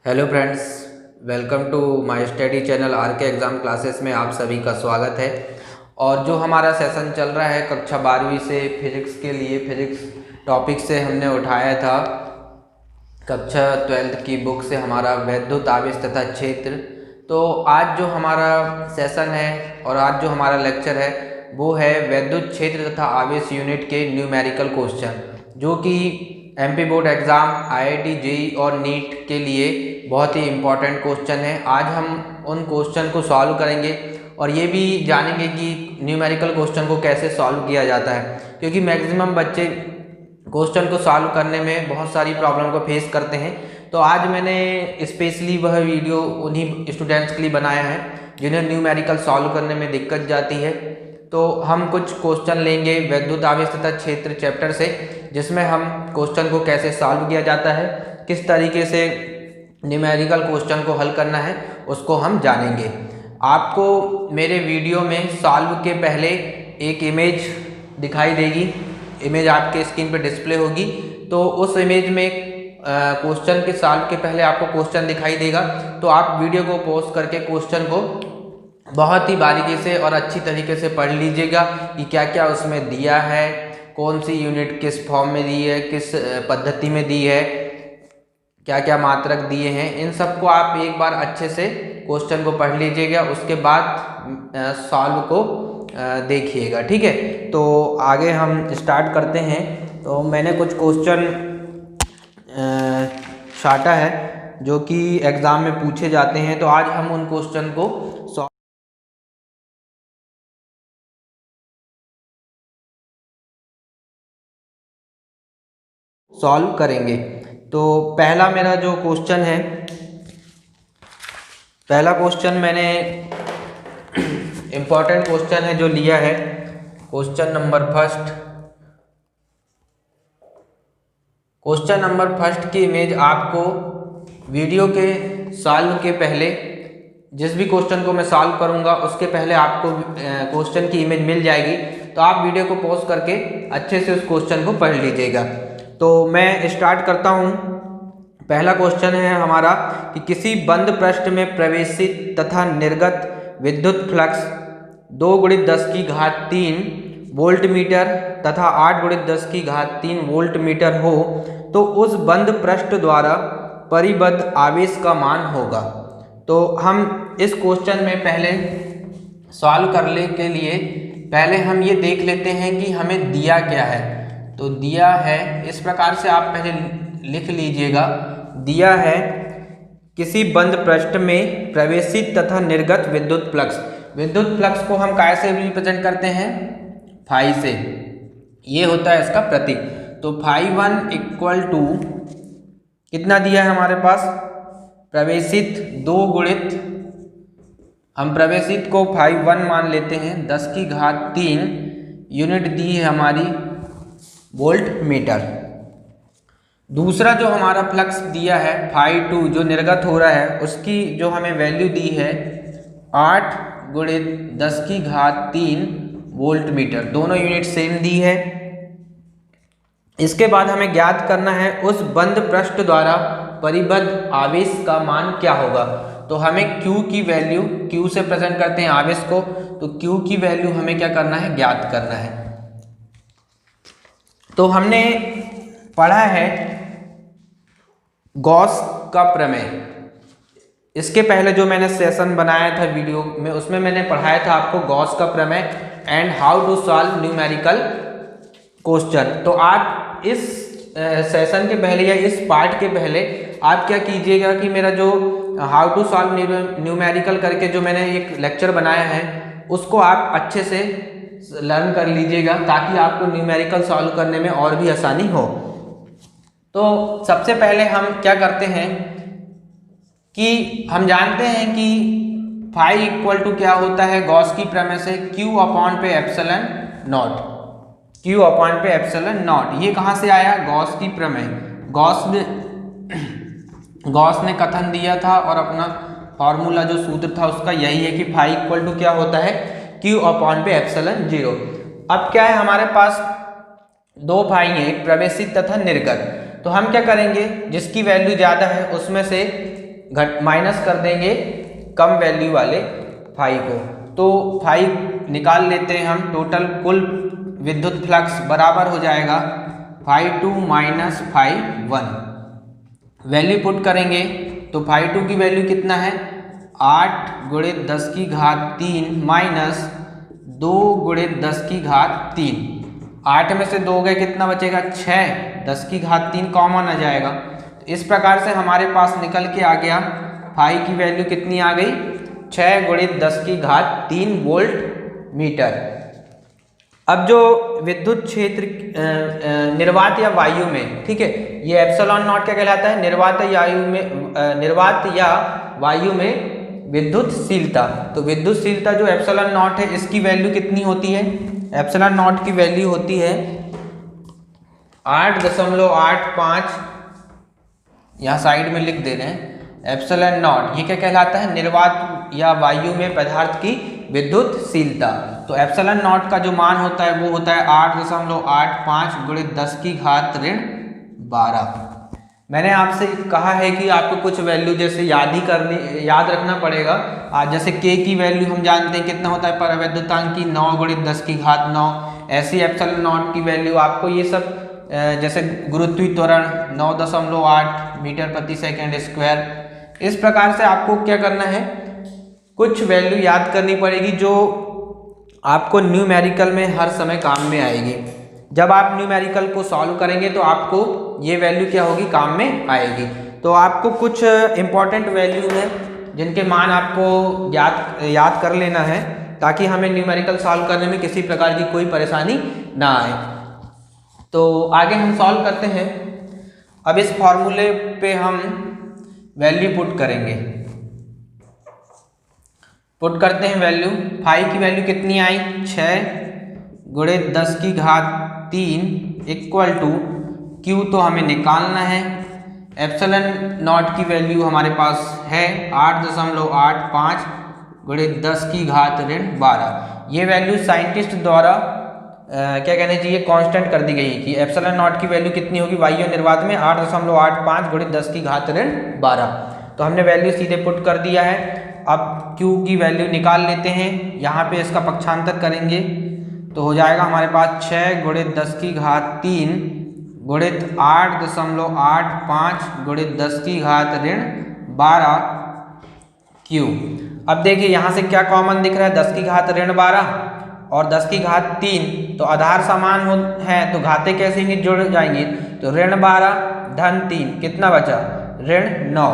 Hello friends, welcome to my study channel R K exam classes में आप सभी का स्वागत है। और जो हमारा सेशन चल रहा है कक्षा 12वीं से फिज़िक्स के लिए, फिज़िक्स टॉपिक से हमने उठाया था कक्षा 12th की बुक से हमारा वैद्युत आवेश तथा क्षेत्र। तो आज जो हमारा सेशन है और आज जो हमारा लेक्चर है वो है वैद्युत क्षेत्र तथा आवेश यूनिट के न्यूमेरिकल क्वेश्चन, जो कि MP board exam, IIT, JEE और नीट के लिए बहुत ही इम्पॉर्टेंट क्वेश्चन है। आज हम उन क्वेश्चन को सॉल्व करेंगे और ये भी जानेंगे कि न्यूमेरिकल क्वेश्चन को कैसे सॉल्व किया जाता है, क्योंकि मैक्सिमम बच्चे क्वेश्चन को सॉल्व करने में बहुत सारी प्रॉब्लम को फेस करते हैं। तो आज मैंने स्पेशली वह वीडियो उन्हीं स्टूडेंट्स के लिए बनाया है जिन्हें न्यूमेरिकल सॉल्व करने में दिक्कत जाती है। तो हम कुछ क्वेश्चन लेंगे वैद्युत आवेश तथा क्षेत्र चैप्टर से, जिसमें हम क्वेश्चन को कैसे सॉल्व किया जाता है, किस तरीके से न्यूमेरिकल क्वेश्चन को हल करना है, उसको हम जानेंगे। आपको मेरे वीडियो में सॉल्व के पहले एक इमेज दिखाई देगी, इमेज आपके स्क्रीन पर डिस्प्ले होगी। तो उस इमेज में क्वेश्चन के सॉल्व के पहले आपको क्वेश्चन दिखाई देगा, तो आप वीडियो को पॉज करके क्वेश्चन को बहुत ही बारीकी से और अच्छी तरीके से पढ़ लीजिएगा कि क्या क्या उसमें दिया है, कौन सी यूनिट किस फॉर्म में दी है, किस पद्धति में दी है, क्या क्या मात्रक दिए हैं। इन सबको आप एक बार अच्छे से क्वेश्चन को पढ़ लीजिएगा, उसके बाद सॉल्व को देखिएगा, ठीक है। तो आगे हम स्टार्ट करते हैं। तो मैंने कुछ क्वेश्चन छाटा है जो कि एग्ज़ाम में पूछे जाते हैं, तो आज हम उन क्वेश्चन को सॉल्व करेंगे। तो पहला मेरा जो क्वेश्चन है, पहला क्वेश्चन मैंने इम्पॉर्टेंट क्वेश्चन है जो लिया है, question number first. Question number first की इमेज आपको वीडियो के सॉल्व के पहले, जिस भी क्वेश्चन को मैं सॉल्व करूंगा उसके पहले आपको क्वेश्चन की इमेज मिल जाएगी। तो आप वीडियो को पॉज करके अच्छे से उस क्वेश्चन को पढ़ लीजिएगा। तो मैं स्टार्ट करता हूं। पहला क्वेश्चन है हमारा कि किसी बंद पृष्ठ में प्रवेशित तथा निर्गत विद्युत फ्लक्स 2 × 10⁻³ वोल्ट मीटर तथा 8 × 10⁻³ वोल्ट मीटर हो, तो उस बंद पृष्ठ द्वारा परिबद्ध आवेश का मान होगा। तो हम इस क्वेश्चन में पहले सॉल्व करने के लिए पहले हम ये देख लेते हैं कि हमें दिया क्या है। तो दिया है इस प्रकार से, आप पहले लिख लीजिएगा। दिया है किसी बंद पृष्ठ में प्रवेशित तथा निर्गत विद्युत फ्लक्स। विद्युत फ्लक्स को हम कैसे रिप्रेजेंट करते हैं? फाई से। ये होता है इसका प्रतीक। तो φ1 = कितना दिया है हमारे पास? प्रवेशित 2 × हम प्रवेशित को φ1 मान लेते हैं, 10⁻³ यूनिट दी है हमारी वोल्ट मीटर। दूसरा जो हमारा फ्लक्स दिया है φ2 जो निर्गत हो रहा है, उसकी जो हमें वैल्यू दी है 8 × 10⁻³ वोल्ट मीटर। दोनों यूनिट सेम दी है। इसके बाद हमें ज्ञात करना है उस बंद पृष्ठ द्वारा परिबद्ध आवेश का मान क्या होगा। तो हमें Q की वैल्यू, Q से प्रेजेंट करते हैं आवेश को, तो Q की वैल्यू हमें क्या करना है? ज्ञात करना है। तो हमने पढ़ा है गॉस का प्रमेय। इसके पहले जो मैंने सेशन बनाया था वीडियो में, उसमें मैंने पढ़ाया था आपको गॉस का प्रमेय and how to solve numerical question. तो आप इस सेशन के पहले या इस पार्ट के पहले आप क्या कीजिएगा कि मेरा जो हाउ टू सॉल्व न्यूमेरिकल करके जो मैंने एक लेक्चर बनाया है, उसको आप अच्छे से लर्न कर लीजिएगा, ताकि आपको न्यूमेरिकल सॉल्व करने में और भी आसानी हो। तो सबसे पहले हम क्या करते हैं कि हम जानते हैं कि φ क्या होता है गॉस की प्रमेय से? Q/ε0। Q/ε0 ये कहाँ से आया? गॉस की प्रमेय। गॉस ने कथन दिया था और अपना फॉर्मूला जो सूत्र था उसका यही है कि φ क्या होता है? Q/ε0। अब क्या है हमारे पास? 2 फाई है, प्रवेशित तथा निर्गत। तो हम क्या करेंगे, जिसकी वैल्यू ज़्यादा है उसमें से माइनस कर देंगे कम वैल्यू वाले फाई को। तो फाई निकाल लेते हैं हम। टोटल कुल विद्युत फ्लक्स बराबर हो जाएगा φ2 माइनस φ1। वैल्यू पुट करेंगे तो φ2 की वैल्यू कितना है 8 × 10³ माइनस 2 × 10³ 8 में से 2 गए कितना बचेगा 6, 10³ कॉमन आ जाएगा। तो इस प्रकार से हमारे पास निकल के आ गया फाई की वैल्यू कितनी आ गई 6 × 10³ वोल्ट मीटर। अब जो विद्युत क्षेत्र निर्वात या वायु में, ठीक है, ये एप्सिलॉन नॉट क्या कहलाता है, निर्वात या वायु में विद्युतशीलता। तो विद्युतशीलता जो एप्सिलॉन नॉट है इसकी वैल्यू कितनी होती है, एप्सिलॉन नॉट की वैल्यू होती है 8.85, यहाँ साइड में लिख दे रहे हैं एप्सिलॉन नॉट। ये क्या कहलाता है, निर्वात या वायु में पदार्थ की विद्युतशीलता। तो एप्सिलॉन नॉट का जो मान होता है वो होता है 8.85 × 10⁻12। मैंने आपसे कहा है कि आपको कुछ वैल्यू जैसे याद रखना पड़ेगा। आज जैसे के की वैल्यू हम जानते हैं कितना होता है परावैद्युतांक की 9 × 10⁹। ऐसी एप्सिलॉन नॉट की वैल्यू आपको ये सब जैसे गुरुत्वीय त्वरण 9.8 मीटर प्रति सेकंड स्क्वायर। इस प्रकार से आपको क्या करना है, कुछ वैल्यू याद करनी पड़ेगी जो आपको न्यूमेरिकल में हर समय काम में आएगी। जब आप न्यूमेरिकल को सॉल्व करेंगे तो आपको ये वैल्यू क्या होगी, काम में आएगी। तो आपको कुछ इम्पॉर्टेंट वैल्यू है जिनके मान आपको याद कर लेना है ताकि हमें न्यूमेरिकल सॉल्व करने में किसी प्रकार की कोई परेशानी ना आए। तो आगे हम सॉल्व करते हैं। अब इस फॉर्मूले पे हम वैल्यू पुट करेंगे। पुट करते हैं वैल्यू। फाई की वैल्यू कितनी आई 6 × 10⁻³ इक्वल टू क्यू तो हमें निकालना है। एप्सिलॉन नॉट की वैल्यू हमारे पास है 8.85 × 10⁻12। ये वैल्यू साइंटिस्ट द्वारा क्या कहना चाहिए, कांस्टेंट कर दी गई है कि एप्सिलॉन नॉट की वैल्यू कितनी होगी वायु निर्वात में 8.85 × 10⁻12। तो हमने वैल्यू सीधे पुट कर दिया है। अब Q की वैल्यू निकाल लेते हैं। यहाँ पे इसका पक्षांतर करेंगे तो हो जाएगा हमारे पास 6 × 10⁻³ गुणित 8.85 × 10⁻12 Q। अब देखिए यहाँ से क्या कॉमन दिख रहा है 10⁻12 और 10⁻³ तो आधार समान है तो घाते कैसे होंगे, जुड़ जाएंगे। तो ऋण 12 धन 3 कितना बचा ऋण 9।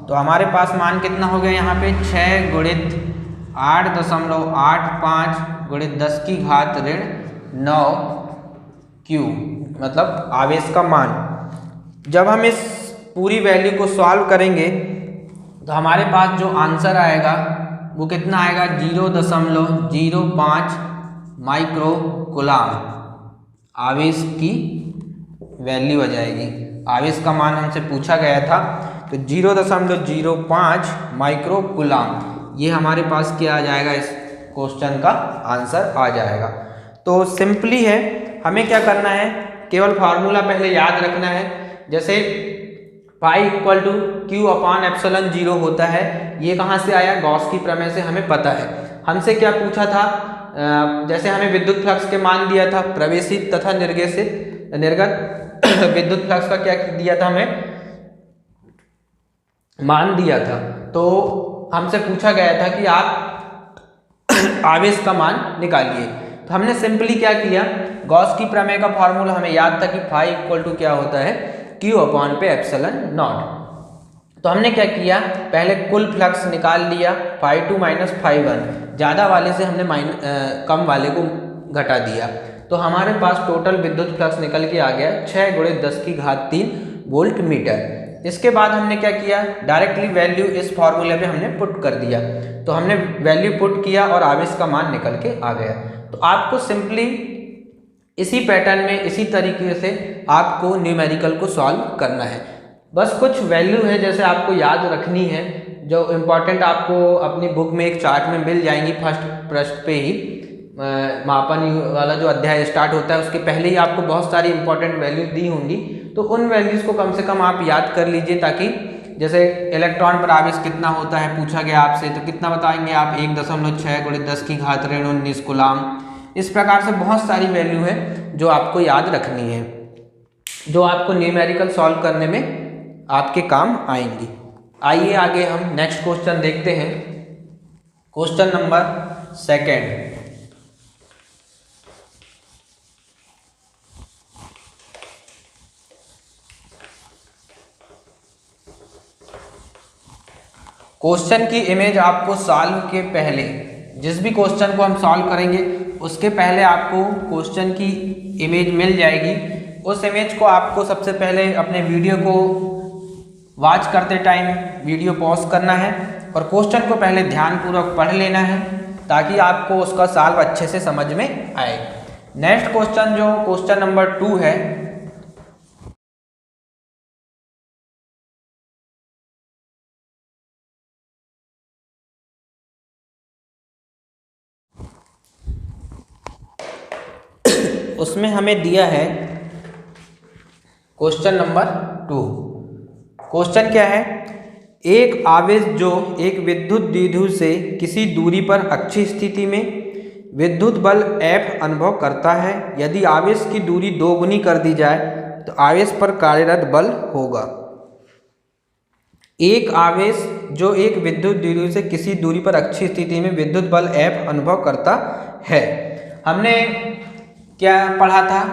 तो हमारे पास मान कितना हो गया यहाँ पे 6 × 8.85 × 10⁻9 Q, मतलब आवेश का मान। जब हम इस पूरी वैल्यू को सॉल्व करेंगे तो हमारे पास जो आंसर आएगा वो कितना आएगा 0.05 माइक्रो कूलाम आवेश की वैल्यू आ जाएगी। आवेश का मान हमसे पूछा गया था तो 0.05 माइक्रो कूलाम ये हमारे पास क्या आ जाएगा, इस क्वेश्चन का आंसर आ जाएगा। तो सिंपली है, हमें क्या करना है, केवल फार्मूला पहले याद रखना है। जैसे फाई इक्वल टू Q/ε0 होता है, ये कहाँ से आया, गॉस की प्रमेय से हमें पता है। हमसे क्या पूछा था, जैसे हमें विद्युत फ्लक्स के मान दिया था, प्रवेशित तथा निर्गत विद्युत फ्लक्स का क्या दिया था, हमें मान दिया था। तो हमसे पूछा गया था कि आप आवेश का मान निकालिए। तो हमने सिंपली क्या किया, गॉस की प्रमेय का फॉर्मूला हमें याद था कि फाई इक्वल टू क्या होता है Q/ε0। तो हमने क्या किया, पहले कुल फ्लक्स निकाल लिया φ2 माइनस φ1, ज़्यादा वाले से हमने कम वाले को घटा दिया। तो हमारे पास टोटल विद्युत फ्लक्स निकल के आ गया 6 × 10⁻³ वोल्ट मीटर। इसके बाद हमने क्या किया, डायरेक्टली वैल्यू इस फॉर्मूले में हमने पुट कर दिया। तो हमने वैल्यू पुट किया और आवेश का मान निकल के आ गया। तो आपको सिंपली इसी पैटर्न में, इसी तरीके से आपको न्यूमेरिकल को सॉल्व करना है। बस कुछ वैल्यू है जैसे आपको याद रखनी है, जो इम्पोर्टेंट आपको अपनी बुक में एक चार्ट में मिल जाएंगी। फर्स्ट पृष्ठ पे ही मापन वाला जो अध्याय स्टार्ट होता है उसके पहले ही आपको बहुत सारी इंपॉर्टेंट वैल्यूज दी होंगी। तो उन वैल्यूज़ को कम से कम आप याद कर लीजिए ताकि जैसे इलेक्ट्रॉन पर आवेश कितना होता है पूछा गया आपसे, तो कितना बताएंगे आप 1.6 × 10⁻⁻⁹ कूलाम। इस प्रकार से बहुत सारी वैल्यू है जो आपको याद रखनी है, जो आपको न्यूमेरिकल सॉल्व करने में आपके काम आएंगी। आइए आगे हम नेक्स्ट क्वेश्चन देखते हैं। Question number 2। क्वेश्चन की इमेज आपको सॉल्व के पहले, जिस भी क्वेश्चन को हम सॉल्व करेंगे उसके पहले आपको क्वेश्चन की इमेज मिल जाएगी। उस इमेज को आपको सबसे पहले अपने वीडियो को वॉच करते टाइम वीडियो पॉज करना है और क्वेश्चन को पहले ध्यानपूर्वक पढ़ लेना है ताकि आपको उसका सॉल्व अच्छे से समझ में आए। नेक्स्ट क्वेश्चन जो क्वेश्चन नंबर 2 है, उसमें हमें दिया है क्वेश्चन नंबर 2। क्वेश्चन क्या है, एक आवेश जो एक विद्युत द्विध्रुव से किसी दूरी पर अक्षीय स्थिति में विद्युत बल F अनुभव करता है, यदि आवेश की दूरी 2 गुनी कर दी जाए तो आवेश पर कार्यरत बल होगा। एक आवेश जो एक विद्युत द्विध्रुव से किसी दूरी पर अक्षीय स्थिति में विद्युत बल F अनुभव करता है। हमने क्या पढ़ा था,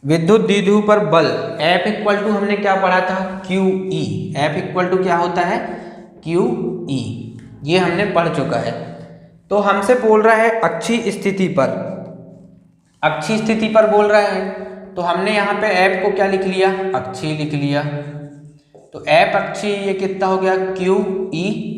विद्युत द्विध्रुव पर बल F इक्वल टू हमने क्या पढ़ा था, QE। F इक्वल टू क्या होता है, QE, ये हमने पढ़ चुका है। तो हमसे बोल रहा है अक्षीय स्थिति पर, अक्षीय स्थिति पर बोल रहा है, तो हमने यहाँ पे F को क्या लिख लिया, अक्षीय लिख लिया। तो F अक्षीय, ये कितना हो गया QE,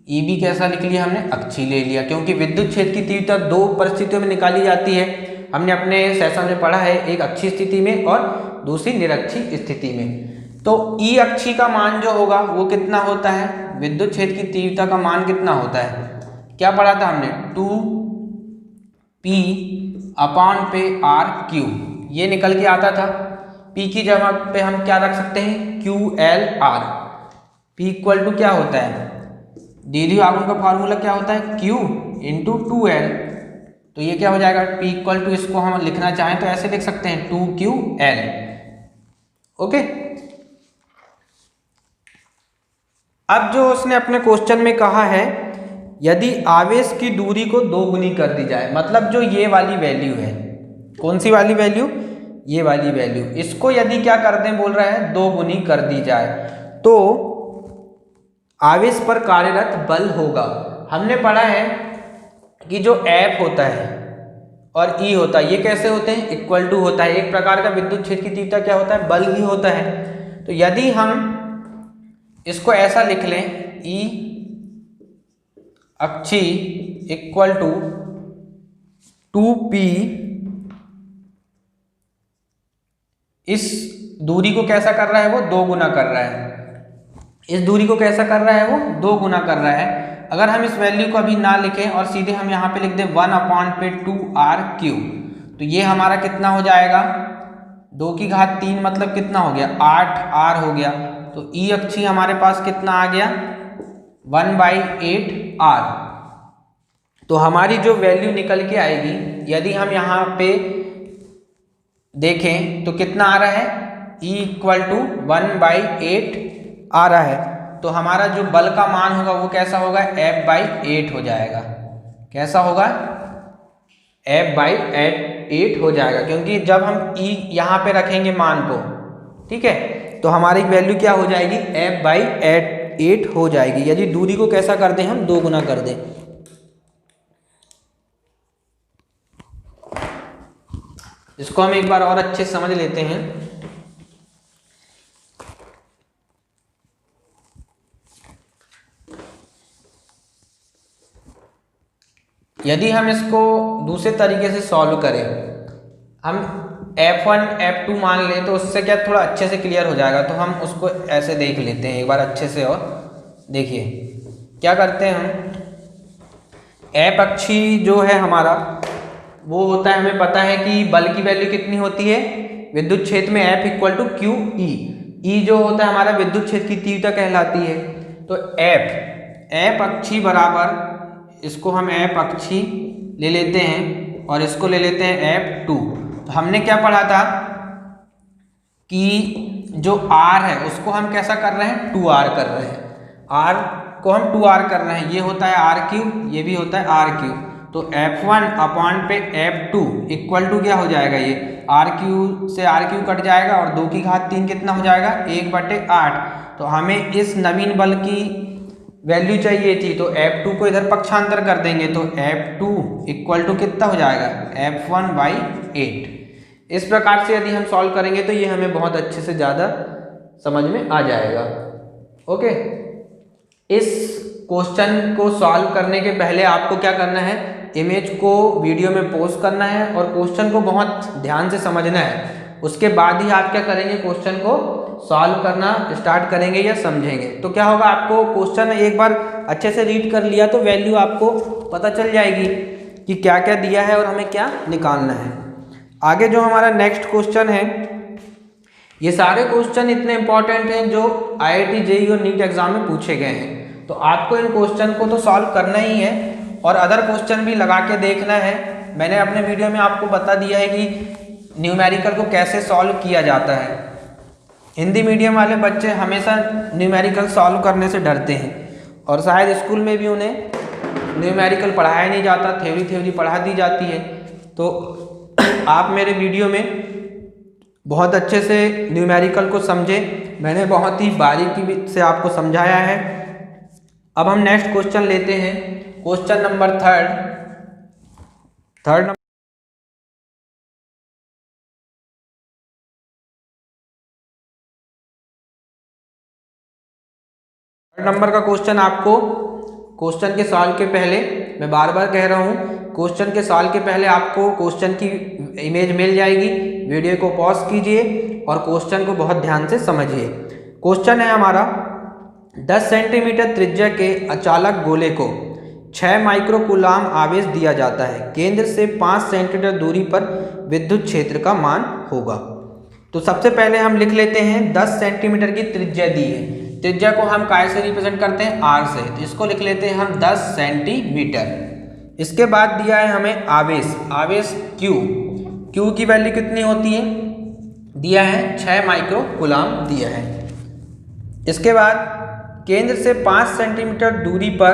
E भी कैसा लिख लिया हमने, अक्षीय ले लिया, क्योंकि विद्युत क्षेत्र की तीव्रता 2 परिस्थितियों में निकाली जाती है। हमने अपने सेशन में पढ़ा है, एक अक्षीय स्थिति में और दूसरी निरक्षीय स्थिति में। तो E अक्षीय का मान जो होगा वो कितना होता है, विद्युत क्षेत्र की तीव्रता का मान कितना होता है, क्या पढ़ा था हमने, 2P/r3, ये निकल के आता था। P की जगह पे हम क्या रख सकते हैं, QLR। P इक्वल टू क्या होता है, द्विध्रुव आघूर्ण का फार्मूला क्या होता है, Q × 2L। तो ये क्या हो जाएगा, P इक्वल टू, इसको हम लिखना चाहें तो ऐसे लिख सकते हैं 2QL। ओके, अब जो उसने अपने क्वेश्चन में कहा है, यदि आवेश की दूरी को 2 गुनी कर दी जाए, मतलब जो ये वाली वैल्यू है, कौन सी वाली वैल्यू, ये वाली वैल्यू, इसको यदि क्या कर दें, बोल रहा है 2 गुनी कर दी जाए तो आवेश पर कार्यरत बल होगा। हमने पढ़ा है कि जो F होता है और E होता है, ये कैसे होते हैं, इक्वल टू होता है। एक प्रकार का विद्युत क्षेत्र की तीव्रता क्या होता है, बल ही होता है। तो यदि हम इसको ऐसा लिख लें, E अक्षीय इक्वल टू 2P, इस दूरी को कैसा कर रहा है, वो 2 गुना कर रहा है। इस दूरी को कैसा कर रहा है, वो 2 गुना कर रहा है। अगर हम इस वैल्यू को अभी ना लिखें और सीधे हम यहाँ पे लिख दें 1/2R3, तो ये हमारा कितना हो जाएगा, 2 की घात 3 मतलब कितना हो गया, 8R हो गया। तो E अक्षीय हमारे पास कितना आ गया, 1/8R। तो हमारी जो वैल्यू निकल के आएगी, यदि हम यहाँ पे देखें तो कितना आ रहा है, E इक्वल टू 1/8 आ रहा है। तो हमारा जो बल का मान होगा वो कैसा होगा, F/8 हो जाएगा। कैसा होगा, F/8 हो जाएगा, क्योंकि जब हम E यहाँ पे रखेंगे मान को, ठीक है, तो हमारी वैल्यू क्या हो जाएगी, F/8 हो जाएगी। यदि दूरी को कैसा कर दें, हम 2 गुना कर दें। इसको हम एक बार और अच्छे से समझ लेते हैं। यदि हम इसको दूसरे तरीके से सॉल्व करें, हम F1 F2 मान लें तो उससे क्या थोड़ा अच्छे से क्लियर हो जाएगा। तो हम उसको ऐसे देख लेते हैं एक बार अच्छे से। और देखिए क्या करते हैं हम, F अक्षीय जो है हमारा वो होता है, हमें पता है कि बल की वैल्यू कितनी होती है, विद्युत क्षेत्र में F equal to Q E. E जो होता है हमारा विद्युत क्षेत्र की तीव्रता कहलाती है। तो F अक्षी बराबर, इसको हम F अक्षी ले लेते हैं और इसको ले लेते हैं F2। तो हमने क्या पढ़ा था कि जो R है उसको हम कैसा कर रहे हैं, 2R कर रहे हैं। R को हम 2R कर रहे हैं, ये होता है R3, ये भी होता है R3। तो F1 अपॉन पे F2 इक्वल टू क्या हो जाएगा, ये R3 से R3 कट जाएगा और 2 की घात 3 कितना हो जाएगा, 1/8। तो हमें इस नवीन बल की वैल्यू चाहिए थी, तो F2 को इधर पक्षांतर कर देंगे तो F2 इक्वल टू कितना हो जाएगा, F1/8। इस प्रकार से यदि हम सॉल्व करेंगे तो ये हमें बहुत अच्छे से ज़्यादा समझ में आ जाएगा। ओके, इस क्वेश्चन को सॉल्व करने के पहले आपको क्या करना है, इमेज को वीडियो में पॉज करना है और क्वेश्चन को बहुत ध्यान से समझना है। उसके बाद ही आप क्या करेंगे, क्वेश्चन को सॉल्व करना स्टार्ट करेंगे या समझेंगे। तो क्या होगा, आपको क्वेश्चन एक बार अच्छे से रीड कर लिया तो वैल्यू आपको पता चल जाएगी कि क्या क्या दिया है और हमें क्या निकालना है। आगे जो हमारा नेक्स्ट क्वेश्चन है, ये सारे क्वेश्चन इतने इंपॉर्टेंट हैं जो IIT JEE और नीट एग्जाम में पूछे गए हैं। तो आपको इन क्वेश्चन को तो सॉल्व करना ही है और अदर क्वेश्चन भी लगा के देखना है। मैंने अपने वीडियो में आपको बता दिया है कि न्यूमेरिकल को कैसे सॉल्व किया जाता है। हिंदी मीडियम वाले बच्चे हमेशा न्यूमेरिकल सॉल्व करने से डरते हैं और शायद स्कूल में भी उन्हें न्यूमेरिकल पढ़ाया नहीं जाता, थ्योरी पढ़ा दी जाती है। तो आप मेरे वीडियो में बहुत अच्छे से न्यूमेरिकल को समझे, मैंने बहुत ही बारीकी से आपको समझाया है। अब हम नेक्स्ट क्वेश्चन लेते हैं, क्वेश्चन नंबर थर्ड नंबर का क्वेश्चन आपको, क्वेश्चन के सॉल्व के पहले मैं बार बार कह रहा हूँ, क्वेश्चन के सॉल्व के पहले आपको क्वेश्चन की इमेज मिल जाएगी। वीडियो को पॉज कीजिए और क्वेश्चन को बहुत ध्यान से समझिए। क्वेश्चन है हमारा, 10 सेंटीमीटर त्रिज्या के अचालक गोले को 6 माइक्रोकूलाम आवेश दिया जाता है। केंद्र से 5 सेंटीमीटर दूरी पर विद्युत क्षेत्र का मान होगा। तो सबसे पहले हम लिख लेते हैं 10 सेंटीमीटर की त्रिज्या दी है। त्रिज्या को हम काय से रिप्रेजेंट करते हैं, R से। तो इसको लिख लेते हैं हम 10 सेंटीमीटर। इसके बाद दिया है हमें आवेश Q की वैल्यू कितनी होती है, दिया है 6 माइक्रोकूलाम दिया है। इसके बाद केंद्र से 5 सेंटीमीटर दूरी पर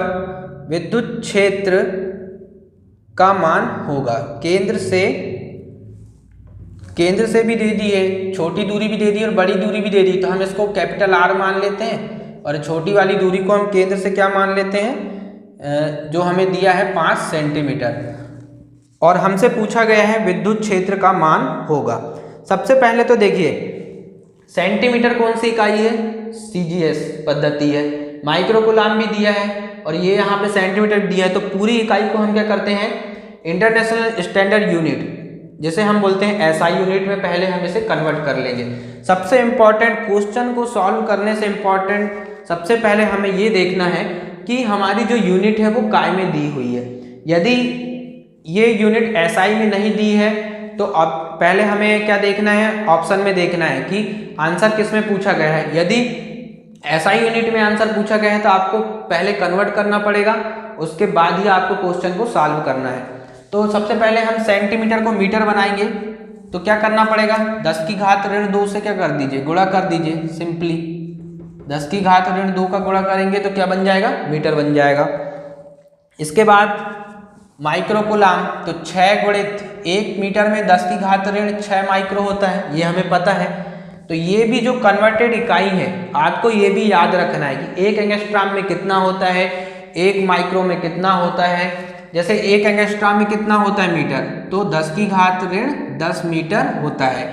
विद्युत क्षेत्र का मान होगा। केंद्र से भी दे दी है, छोटी दूरी भी दे दी और बड़ी दूरी भी दे दी। तो हम इसको कैपिटल R मान लेते हैं और छोटी वाली दूरी को हम केंद्र से क्या मान लेते हैं, जो हमें दिया है 5 सेंटीमीटर। और हमसे पूछा गया है विद्युत क्षेत्र का मान होगा। सबसे पहले तो देखिए, सेंटीमीटर कौन सी इकाई है, CGS पद्धति है। माइक्रोकूलाम भी दिया है और ये यहाँ पे सेंटीमीटर दिया है। तो पूरी इकाई को हम क्या करते हैं, इंटरनेशनल स्टैंडर्ड यूनिट, जिसे हम बोलते हैं SI यूनिट में पहले हम इसे कन्वर्ट कर लेंगे। सबसे इम्पॉर्टेंट, क्वेश्चन को सॉल्व करने से इम्पॉर्टेंट सबसे पहले हमें ये देखना है कि हमारी जो यूनिट है वो काय में दी हुई है। यदि ये यूनिट SI में नहीं दी है तो अब पहले हमें क्या देखना है, ऑप्शन में देखना है कि आंसर किस में पूछा गया है। यदि SI यूनिट में आंसर पूछा गया है तो आपको पहले कन्वर्ट करना पड़ेगा, उसके बाद ही आपको क्वेश्चन को सॉल्व करना है। तो सबसे पहले हम सेंटीमीटर को मीटर बनाएंगे। तो क्या करना पड़ेगा, 10 की घात ऋण 2 से क्या कर दीजिए, गुणा कर दीजिए। सिंपली 10 की घात ऋण 2 का गुणा करेंगे तो क्या बन जाएगा, मीटर बन जाएगा। इसके बाद माइक्रोकूलाम, तो 6 गुणित 1 मीटर में 10 की घात ऋण 6 माइक्रो होता है, ये हमें पता है। तो ये भी जो कन्वर्टेड इकाई है, आपको ये भी याद रखना है कि 1 एंगस्ट्रॉम में कितना होता है, 1 माइक्रो में कितना होता है। जैसे 1 एंगस्ट्रॉम में कितना होता है मीटर, तो 10 की घात ऋण 10 मीटर होता है।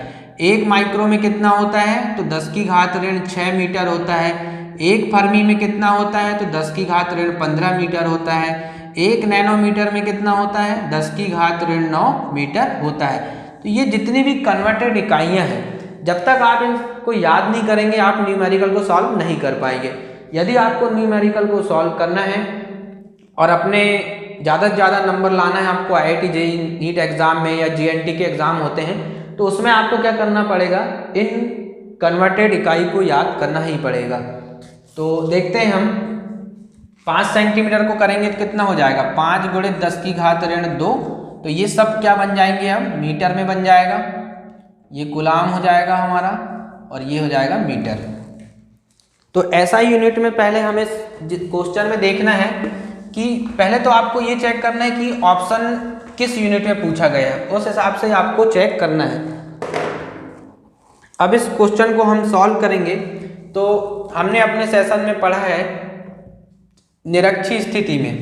1 माइक्रो में कितना होता है, तो 10 की घात ऋण 6 मीटर होता है। 1 फर्मी में कितना होता है, तो 10 की घात ऋण 15 मीटर होता है। 1 नैनोमीटर में कितना होता है, 10 की घात ऋण 9 मीटर होता है। तो ये जितनी भी कन्वर्टेड इकाइयाँ हैं, जब तक आप इनको याद नहीं करेंगे आप न्यूमेरिकल को सॉल्व नहीं कर पाएंगे। यदि आपको न्यूमेरिकल को सॉल्व करना है और अपने ज़्यादा से ज़्यादा नंबर लाना है, आपको IIT JEE नीट एग्ज़ाम में या GNT के एग्ज़ाम होते हैं, तो उसमें आपको क्या करना पड़ेगा, इन कन्वर्टेड इकाई को याद करना ही पड़ेगा। तो देखते हैं हम 5 सेंटीमीटर को करेंगे तो कितना हो जाएगा, 5 गुणे 10 की घात ऋण 2। तो ये सब क्या बन जाएंगे, अब मीटर में बन जाएगा, ये गुलाम हो जाएगा हमारा और ये हो जाएगा मीटर। तो ऐसा यूनिट में पहले हमें क्वेश्चन में देखना है कि पहले तो आपको ये चेक करना है कि ऑप्शन किस यूनिट में पूछा गया है, उस हिसाब से आपको चेक करना है। अब इस क्वेश्चन को हम सॉल्व करेंगे। तो हमने अपने सेशन में पढ़ा है निरक्षीय स्थिति में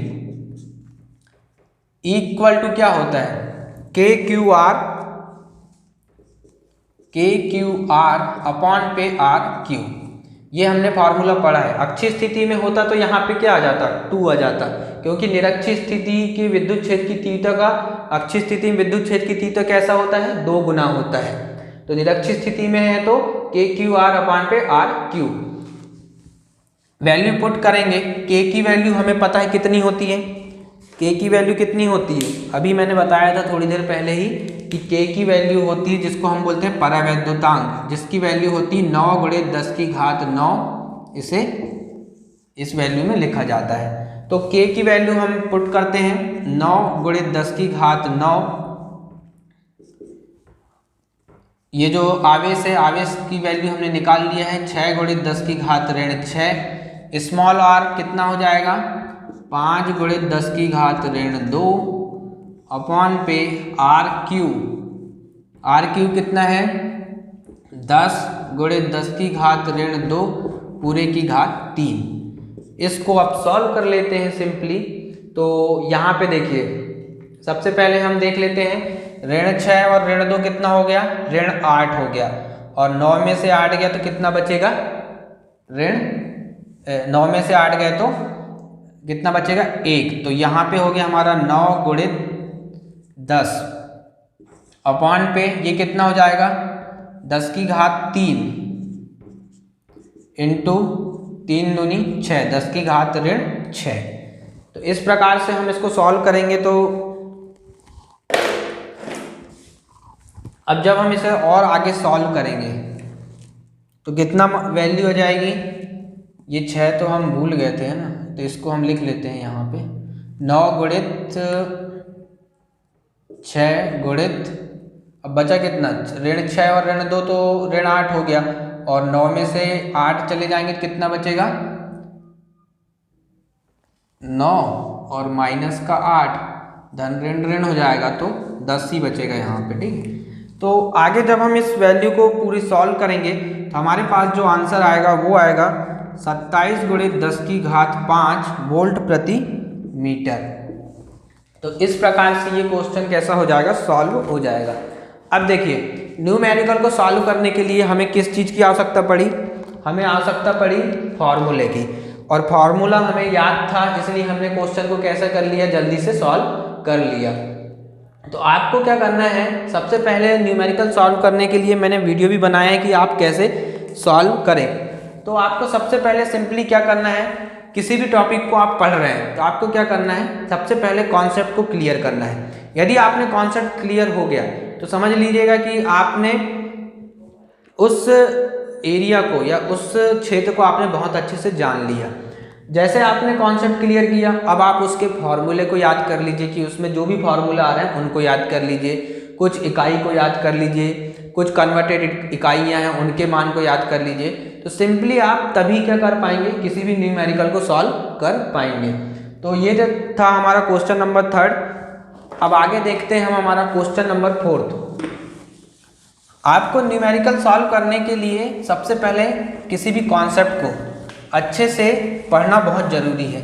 इक्वल टू क्या होता है, KQR अपॉन पे RQ। ये हमने फार्मूला पढ़ा है। अक्षीय स्थिति में होता तो यहाँ पे क्या आ जाता, 2 आ जाता, क्योंकि निरक्षीय स्थिति की विद्युत क्षेत्र की तीव्रता का अक्षीय स्थिति में विद्युत क्षेत्र की तीव्रता कैसा होता है, 2 गुना होता है। तो निरक्षीय स्थिति में है तो KQR अपॉन पे RQ। वैल्यू पुट करेंगे, K की वैल्यू हमें पता है कितनी होती है, K की वैल्यू कितनी होती है, अभी मैंने बताया था थोड़ी देर पहले ही कि K की वैल्यू होती है जिसको हम बोलते हैं परावैद्युतांक, जिसकी वैल्यू होती है 9 गुणे 10 की घात 9। इसे इस वैल्यू में लिखा जाता है। तो K की वैल्यू हम पुट करते हैं 9 गुणे 10 की घात 9। ये जो आवेश है, आवेश की वैल्यू हमने निकाल लिया है 6 गुणे 10 की घात ऋण 6। स्मॉल r कितना हो जाएगा, 5 गुणे 10 की घात ऋण 2 अपॉन पे RQ। RQ कितना है, 10 गुणे 10 की घात ऋण 2 पूरे की घात 3। इसको अब सॉल्व कर लेते हैं सिंपली। तो यहाँ पे देखिए सबसे पहले हम देख लेते हैं ऋण 6 और ऋण 2 कितना हो गया, ऋण 8 हो गया, और 9 में से 8 गया तो कितना बचेगा, ऋण 9 में से 8 गए तो कितना बचेगा, 1। तो यहाँ पे हो गया हमारा 9 गुणे 10 अपॉन पे ये कितना हो जाएगा, 10 की घात 3 इंटू 3 दूनी 6, 10 की घात ऋण 6। तो इस प्रकार से हम इसको सॉल्व करेंगे। तो अब जब हम इसे और आगे सॉल्व करेंगे तो कितना वैल्यू हो जाएगी, ये 6 तो हम भूल गए थे है ना, तो इसको हम लिख लेते हैं यहाँ पे 9 गुणित 6 गुणित, अब बचा कितना, ऋण 6 और ऋण 2 तो ऋण 8 हो गया, और 9 में से 8 चले जाएंगे तो कितना बचेगा, 9 और माइनस का 8, धन ऋण ऋण हो जाएगा तो 10 ही बचेगा यहाँ पे, ठीक है। तो आगे जब हम इस वैल्यू को पूरी सॉल्व करेंगे तो हमारे पास जो आंसर आएगा वो आएगा 27 गुणे 10 की घात 5 वोल्ट प्रति मीटर। तो इस प्रकार से ये क्वेश्चन कैसा हो जाएगा, सॉल्व हो जाएगा। अब देखिए न्यूमेरिकल को सॉल्व करने के लिए हमें किस चीज़ की आवश्यकता पड़ी, हमें आवश्यकता पड़ी फॉर्मूले की, और फॉर्मूला हमें याद था इसलिए हमने क्वेश्चन को कैसा कर लिया, जल्दी से सॉल्व कर लिया। तो आपको क्या करना है, सबसे पहले न्यूमेरिकल सॉल्व करने के लिए मैंने वीडियो भी बनाया है कि आप कैसे सॉल्व करें। तो आपको सबसे पहले सिंपली क्या करना है, किसी भी टॉपिक को आप पढ़ रहे हैं तो आपको क्या करना है, सबसे पहले कॉन्सेप्ट को क्लियर करना है। यदि आपने कॉन्सेप्ट क्लियर हो गया तो समझ लीजिएगा कि आपने उस एरिया को या उस क्षेत्र को आपने बहुत अच्छे से जान लिया। जैसे आपने कॉन्सेप्ट क्लियर किया, अब आप उसके फॉर्मूले को याद कर लीजिए कि उसमें जो भी फॉर्मूला आ रहे हैं उनको याद कर लीजिए, कुछ इकाई को याद कर लीजिए, कुछ कन्वर्टेड इकाइयाँ हैं उनके मान को याद कर लीजिए। तो सिंपली आप तभी क्या कर पाएंगे, किसी भी न्यूमेरिकल को सॉल्व कर पाएंगे। तो ये जो था हमारा क्वेश्चन नंबर 3। अब आगे देखते हैं हम हमारा क्वेश्चन नंबर 4। आपको न्यूमेरिकल सॉल्व करने के लिए सबसे पहले किसी भी कॉन्सेप्ट को अच्छे से पढ़ना बहुत जरूरी है।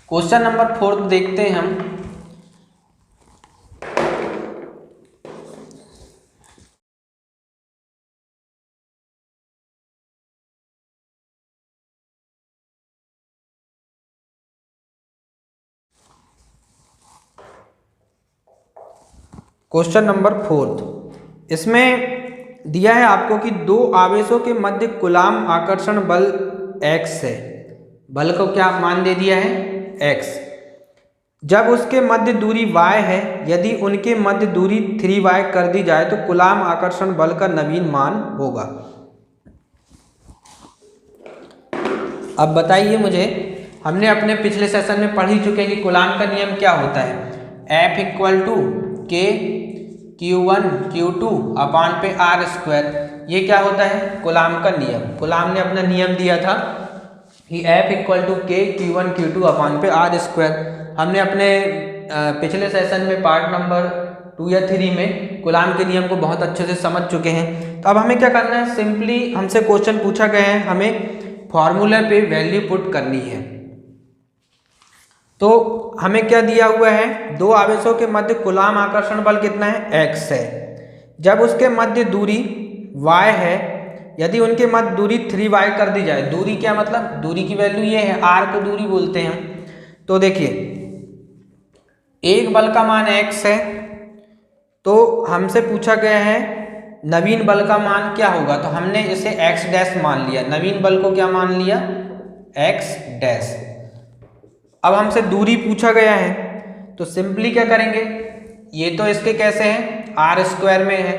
क्वेश्चन नंबर 4 देखते हैं हम। क्वेश्चन नंबर 4, इसमें दिया है आपको कि दो आवेशों के मध्य कूलाम आकर्षण बल x है। बल को क्या मान दे दिया है, x। जब उसके मध्य दूरी y है, यदि उनके मध्य दूरी 3y कर दी जाए तो कूलाम आकर्षण बल का नवीन मान होगा। अब बताइए मुझे, हमने अपने पिछले सेशन में पढ़ ही चुके हैं कि कूलाम का नियम क्या होता है। F इक्वल टू के Q1 Q2 अपान पे आर स्क्वायर, ये क्या होता है, कूलाम का नियम। कूलाम ने अपना नियम दिया था कि F इक्वल टू के Q1 Q2 अपान पे आर स्क्वायर। हमने अपने पिछले सेशन में पार्ट नंबर 2 या 3 में कूलाम के नियम को बहुत अच्छे से समझ चुके हैं। तो अब हमें क्या करना है, सिंपली हमसे क्वेश्चन पूछा गया है, हमें फॉर्मूला पे वैल्यू पुट करनी है। तो हमें क्या दिया हुआ है, दो आवेशों के मध्य कूलाम आकर्षण बल कितना है, x है। जब उसके मध्य दूरी y है, यदि उनके मध्य दूरी 3y कर दी जाए, दूरी क्या मतलब, दूरी की वैल्यू ये है, r को दूरी बोलते हैं। तो देखिए एक बल का मान x है, तो हमसे पूछा गया है नवीन बल का मान क्या होगा, तो हमने इसे x डैश मान लिया, नवीन बल को क्या मान लिया, x डैश। अब हमसे दूरी पूछा गया है, तो सिंपली क्या करेंगे, ये तो इसके कैसे हैं, आर स्क्वायर में है,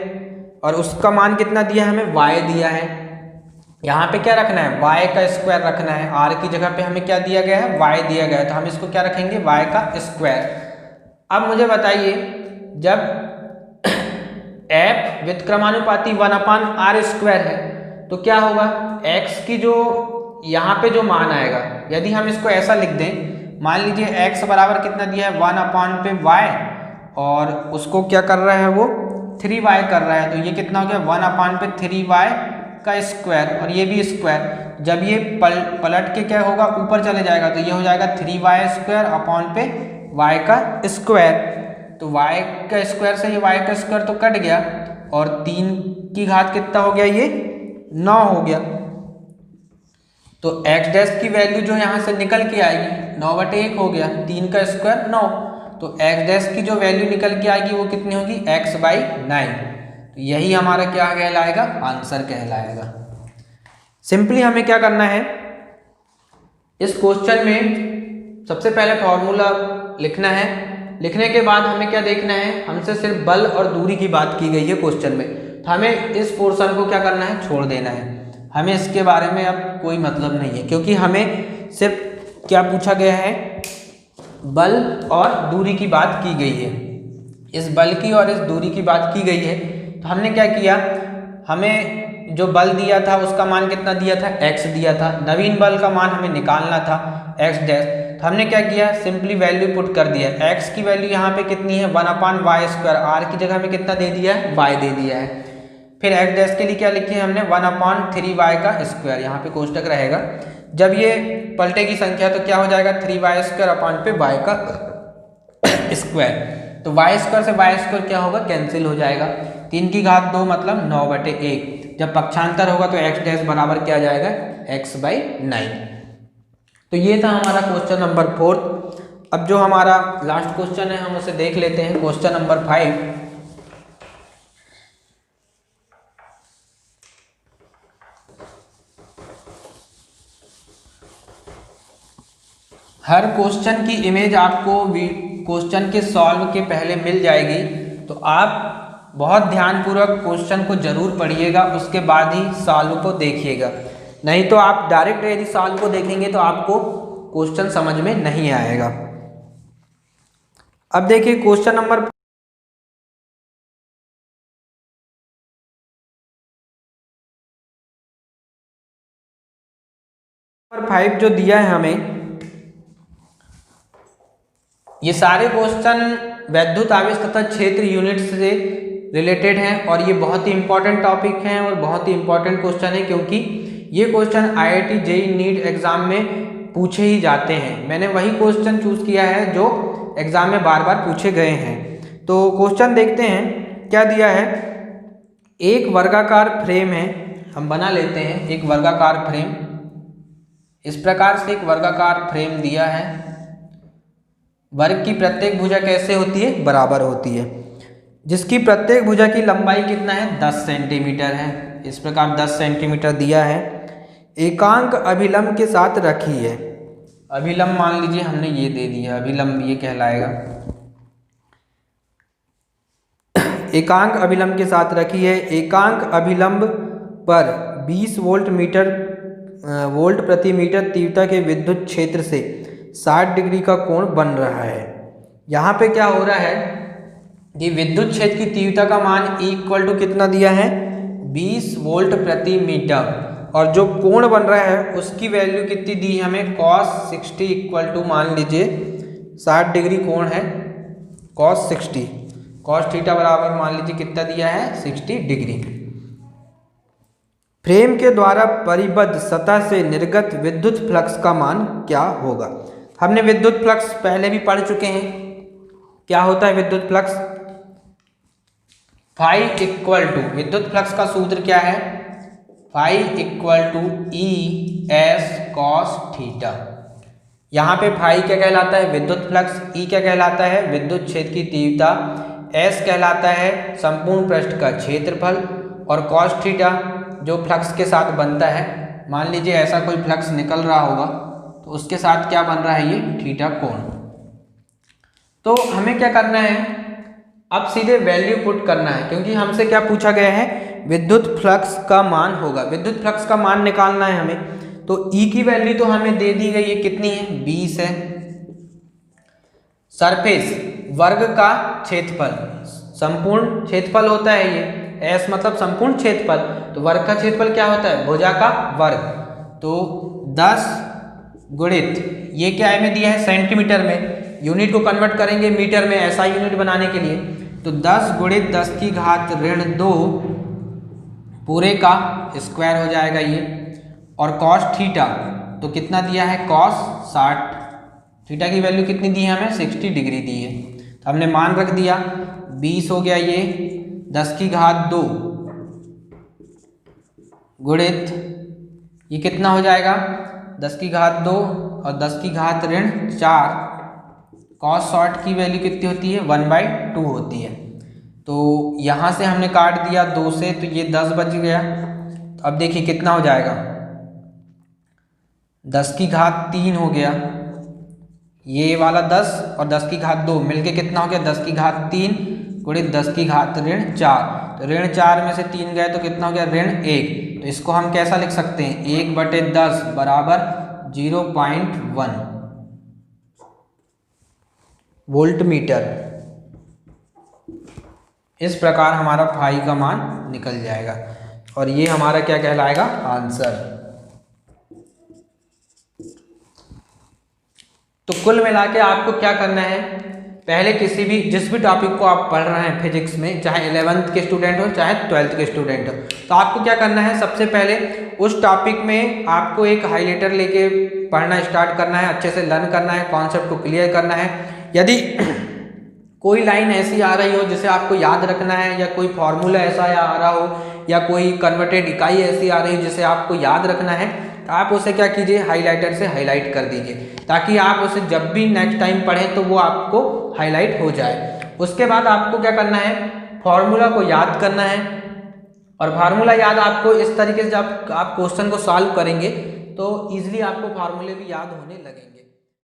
और उसका मान कितना दिया है, हमें y दिया है। यहाँ पे क्या रखना है, y का स्क्वायर रखना है, r की जगह पे हमें क्या दिया गया है, y दिया गया है, तो हम इसको क्या रखेंगे, y का स्क्वायर। अब मुझे बताइए, जब f व्युत्क्रमानुपाती 1/r स्क्वायर है, तो क्या होगा, x की जो यहाँ पे जो मान आएगा, यदि हम इसको ऐसा लिख दें, मान लीजिए x बराबर कितना दिया है, 1/y, और उसको क्या कर रहा है, वो 3y कर रहा है, तो ये कितना हो गया, 1/3y का स्क्वायर, और ये भी स्क्वायर। जब ये पलट के क्या होगा, ऊपर चले जाएगा, तो ये हो जाएगा 3y स्क्वायर अपान पे y का स्क्वायर। तो y का स्क्वायर से ये y का स्क्वायर तो कट गया, और 3 की घात कितना हो गया, ये 9 हो गया। तो x डैश की वैल्यू जो यहाँ से निकल के आएगी, 9/1 हो गया, 3 का स्क्वायर 9, तो x डैश की जो वैल्यू निकल के आएगी वो कितनी होगी, x/9। तो यही हमारा क्या कहलाएगा, आंसर कहलाएगा। सिंपली हमें क्या करना है, इस क्वेश्चन में सबसे पहले फॉर्मूला लिखना है। लिखने के बाद हमें क्या देखना है, हमसे सिर्फ बल और दूरी की बात की गई है क्वेश्चन में, तो हमें इस पोर्शन को क्या करना है, छोड़ देना है। हमें इसके बारे में अब कोई मतलब नहीं है, क्योंकि हमें सिर्फ क्या पूछा गया है, बल और दूरी की बात की गई है। इस बल की और इस दूरी की बात की गई है, तो हमने क्या किया, हमें जो बल दिया था उसका मान कितना दिया था, x दिया था, नवीन बल का मान हमें निकालना था x डैश। तो हमने क्या किया, सिंपली वैल्यू पुट कर दिया, x की वैल्यू यहाँ पे कितनी है, 1/y स्क्वायर, r की जगह में कितना दे दिया है, y दे दिया है। फिर x डैश के लिए क्या लिखी है हमने, 1/3y का स्क्वायर, यहाँ पे कोष्टक रहेगा। जब ये पलटेगी संख्या तो क्या हो जाएगा, 3y स्क्वायर अपान पे y का स्क्वायर। तो y स्क्वायर से y स्क्वायर क्या होगा, कैंसिल हो जाएगा, 3 की घात 2 मतलब 9/1। जब पक्षांतर होगा तो x डैश बराबर क्या आ जाएगा, x/9। तो ये था हमारा क्वेश्चन नंबर 4। अब जो हमारा लास्ट क्वेश्चन है हम उसे देख लेते हैं, क्वेश्चन नंबर 5। हर क्वेश्चन की इमेज आपको क्वेश्चन के सॉल्व के पहले मिल जाएगी, तो आप बहुत ध्यानपूर्वक क्वेश्चन को जरूर पढ़िएगा, उसके बाद ही सॉल्व को देखिएगा। नहीं तो आप डायरेक्ट यदि सॉल्व को देखेंगे तो आपको क्वेश्चन समझ में नहीं आएगा। अब देखिए क्वेश्चन नंबर 5 जो दिया है हमें, ये सारे क्वेश्चन वैद्युत आवेश तथा क्षेत्र यूनिट से रिलेटेड हैं, और ये बहुत ही इंपॉर्टेंट टॉपिक हैं और बहुत ही इंपॉर्टेंट क्वेश्चन है, क्योंकि ये question IIT JEE NEET exam में पूछे ही जाते हैं। मैंने वही क्वेश्चन चूज किया है जो एग्जाम में बार बार पूछे गए हैं। तो क्वेश्चन देखते हैं क्या दिया है। एक वर्गाकार फ्रेम है, हम बना लेते हैं एक वर्गाकार फ्रेम। इस प्रकार से एक वर्गाकार फ्रेम दिया है, वर्ग की प्रत्येक भुजा कैसे होती है, बराबर होती है, जिसकी प्रत्येक भुजा की लंबाई कितना है, 10 सेंटीमीटर है। इस प्रकार 10 सेंटीमीटर दिया है, एकांक अभिलंब के साथ रखी है। अभिलंब मान लीजिए हमने ये दे दिया, अभिलंब ये कहलाएगा। एकांक अभिलंब के साथ रखी है। एकांक अभिलंब पर 20 वोल्ट प्रति मीटर तीव्रता के विद्युत क्षेत्र से 60 डिग्री का कोण बन रहा है। यहाँ पे क्या हो रहा है कि विद्युत क्षेत्र की तीव्रता का मान इक्वल टू कितना दिया है, 20 वोल्ट प्रति मीटर, और जो कोण बन रहा है उसकी वैल्यू कितनी दी है हमें, cos 60 इक्वल टू मान लीजिए 60 डिग्री कोण है, cos 60, cos थीटा बराबर मान लीजिए कितना दिया है, 60 डिग्री। फ्रेम के द्वारा परिबद्ध सतह से निर्गत विद्युत फ्लक्स का मान क्या होगा। हमने विद्युत फ्लक्स पहले भी पढ़ चुके हैं। क्या होता है विद्युत फ्लक्स, फाई इक्वल टू, विद्युत फ्लक्स का सूत्र क्या है, phi equal to E S cos theta. यहाँ पे फाई क्या कहलाता है, विद्युत फ्लक्स, ई क्या कहलाता है, विद्युत क्षेत्र की तीव्रता, एस कहलाता है संपूर्ण पृष्ठ का क्षेत्रफल, और कॉस थीटा जो फ्लक्स के साथ बनता है। मान लीजिए ऐसा कोई फ्लक्स निकल रहा होगा तो उसके साथ क्या बन रहा है, ये थीटा कोण। तो हमें क्या करना है, अब सीधे वैल्यू पुट करना है, क्योंकि हमसे क्या पूछा गया है, विद्युत फ्लक्स का मान होगा, विद्युत फ्लक्स का मान निकालना है हमें। तो E की वैल्यू तो हमें दे दी गई है, कितनी है, 20 है। सरफेस वर्ग का क्षेत्रफल, संपूर्ण क्षेत्रफल होता है ये, S मतलब संपूर्ण क्षेत्रफल, तो वर्ग का क्षेत्रफल क्या होता है, भुजा का वर्ग। तो 10 गुणित ये क्या है में दिया है सेंटीमीटर में, यूनिट को कन्वर्ट करेंगे मीटर में ऐसा यूनिट बनाने के लिए, तो 10 गुणित 10 की घात ऋण 2 पूरे का स्क्वायर हो जाएगा ये। और कॉस थीटा तो कितना दिया है, कॉस 60, थीटा की वैल्यू कितनी दी है हमें, 60 डिग्री दी है। तो हमने मान रख दिया, 20 हो गया ये, 10 की घात 2 गुणित ये कितना हो जाएगा, 10 की घात 2 और 10 की घात ऋण 4, कॉस 60 की वैल्यू कितनी होती है, 1/2 होती है। तो यहाँ से हमने काट दिया 2 से, तो ये 10 बच गया। तो अब देखिए कितना हो जाएगा, 10 की घात 3 हो गया, ये वाला 10 और 10 की घात 2 मिलके कितना हो गया, 10 की घात 3 गुणित 10 की घात ऋण 4। तो ऋण 4 में से 3 गए तो कितना हो गया, ऋण 1। तो इसको हम कैसा लिख सकते हैं, 1/10 बराबर 0.1 वोल्ट मीटर। इस प्रकार हमारा फाई का मान निकल जाएगा, और ये हमारा क्या कहलाएगा, आंसर। तो कुल मिला के आपको क्या करना है, पहले जिस भी टॉपिक को आप पढ़ रहे हैं फिजिक्स में, चाहे 11th के स्टूडेंट हो चाहे 12th के स्टूडेंट हो, तो आपको क्या करना है, सबसे पहले उस टॉपिक में आपको एक हाइलाइटर लेके पढ़ना स्टार्ट करना है, अच्छे से लर्न करना है, कॉन्सेप्ट को क्लियर करना है। यदि कोई लाइन ऐसी आ रही हो जिसे आपको याद रखना है, या कोई फॉर्मूला ऐसा आ रहा हो, या कोई कन्वर्टेड इकाई ऐसी आ रही हो जिसे आपको याद रखना है, तो आप उसे क्या कीजिए, हाइलाइटर से हाईलाइट कर दीजिए, ताकि आप उसे जब भी नेक्स्ट टाइम पढ़ें तो वो आपको हाईलाइट हो जाए। उसके बाद आपको क्या करना है, फॉर्मूला को याद करना है, और फार्मूला याद आपको इस तरीके से, जब आप क्वेश्चन को सॉल्व करेंगे तो ईजिली आपको फार्मूले भी याद होने लगेंगे।